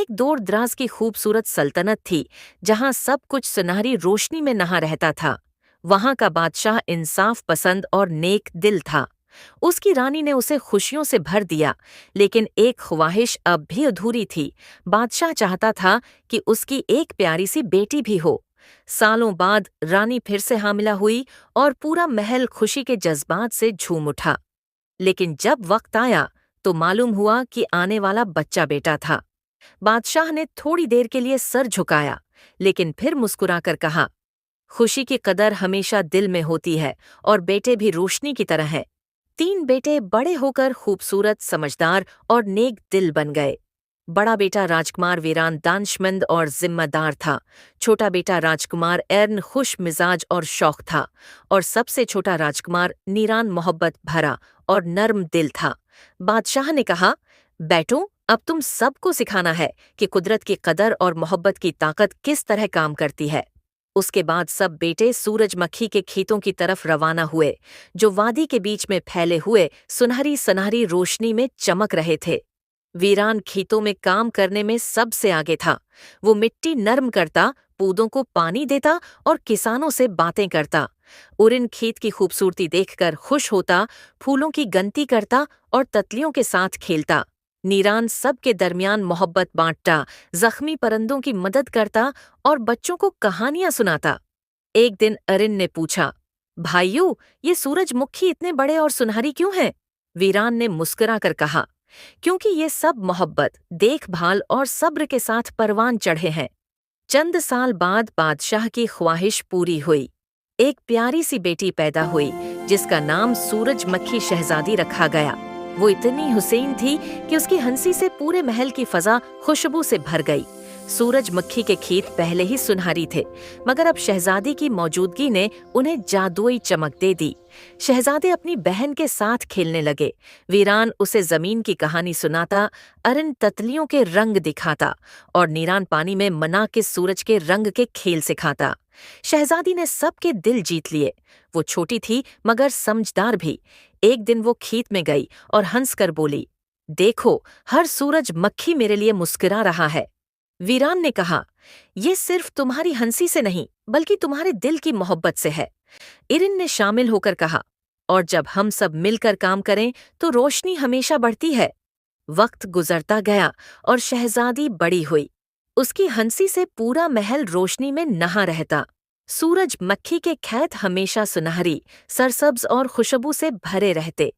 एक दूर दराज की खूबसूरत सल्तनत थी, जहां सब कुछ सुनहरी रोशनी में नहा रहता था। वहां का बादशाह इंसाफ पसंद और नेक दिल था। उसकी रानी ने उसे खुशियों से भर दिया, लेकिन एक ख्वाहिश अब भी अधूरी थी। बादशाह चाहता था कि उसकी एक प्यारी सी बेटी भी हो। सालों बाद रानी फिर से हामिला हुई और पूरा महल खुशी के जज्बात से झूम उठा। लेकिन जब वक्त आया तो मालूम हुआ कि आने वाला बच्चा बेटा था। बादशाह ने थोड़ी देर के लिए सर झुकाया, लेकिन फिर मुस्कुराकर कहा, खुशी की कदर हमेशा दिल में होती है और बेटे भी रोशनी की तरह है। 3 बेटे बड़े होकर खूबसूरत, समझदार और नेक दिल बन गए। बड़ा बेटा राजकुमार वीरान दानिशमंद और जिम्मेदार था। छोटा बेटा राजकुमार एर्न खुश मिजाज और शौक था। और सबसे छोटा राजकुमार नीरान मोहब्बत भरा और नर्म दिल था। बादशाह ने कहा, बेटों, अब तुम सबको सिखाना है कि कुदरत की कदर और मोहब्बत की ताकत किस तरह काम करती है। उसके बाद सब बेटे सूरजमुखी के खेतों की तरफ रवाना हुए, जो वादी के बीच में फैले हुए सुनहरी सुनहरी रोशनी में चमक रहे थे। वीरान खेतों में काम करने में सबसे आगे था। वो मिट्टी नर्म करता, पौधों को पानी देता और किसानों से बातें करता। उरिन खेत की खूबसूरती देखकर खुश होता, फूलों की गंती करता और तितलियों के साथ खेलता। नीरान सबके दरमियान मोहब्बत बांटता, जख्मी परिंदों की मदद करता और बच्चों को कहानियां सुनाता। एक दिन अरिन ने पूछा, भाइयों, ये सूरजमुखी इतने बड़े और सुनहरी क्यों हैं? वीरान ने मुस्कुराकर कहा, क्योंकि ये सब मोहब्बत, देखभाल और सब्र के साथ परवान चढ़े हैं। चंद साल बाद बादशाह की ख्वाहिश पूरी हुई। एक प्यारी सी बेटी पैदा हुई, जिसका नाम सूरजमुखी शहजादी रखा गया। वो इतनी हुसैन थी कि उसकी हंसी से पूरे महल की फजा खुशबू से भर गई। सूरजमुखी के खेत पहले ही सुनहरी थे, मगर अब शहजादी की मौजूदगी ने उन्हें जादुई चमक दे दी। शहजादे अपनी बहन के साथ खेलने लगे। वीरान उसे जमीन की कहानी सुनाता, अरिन तितलियों के रंग दिखाता और नीरान पानी में मना के सूरज के रंग के खेल सिखाता। शहजादी ने सबके दिल जीत लिए। वो छोटी थी मगर समझदार भी। एक दिन वो खेत में गई और हंसकर बोली, देखो, हर सूरजमुखी मेरे लिए मुस्कुरा रहा है। वीरान ने कहा, ये सिर्फ तुम्हारी हंसी से नहीं, बल्कि तुम्हारे दिल की मोहब्बत से है। इरिन ने शामिल होकर कहा, और जब हम सब मिलकर काम करें तो रोशनी हमेशा बढ़ती है। वक्त गुजरता गया और शहजादी बड़ी हुई। उसकी हंसी से पूरा महल रोशनी में नहा रहता। सूरजमुखी के खेत हमेशा सुनहरी, सरसब्ज और खुशबू से भरे रहते।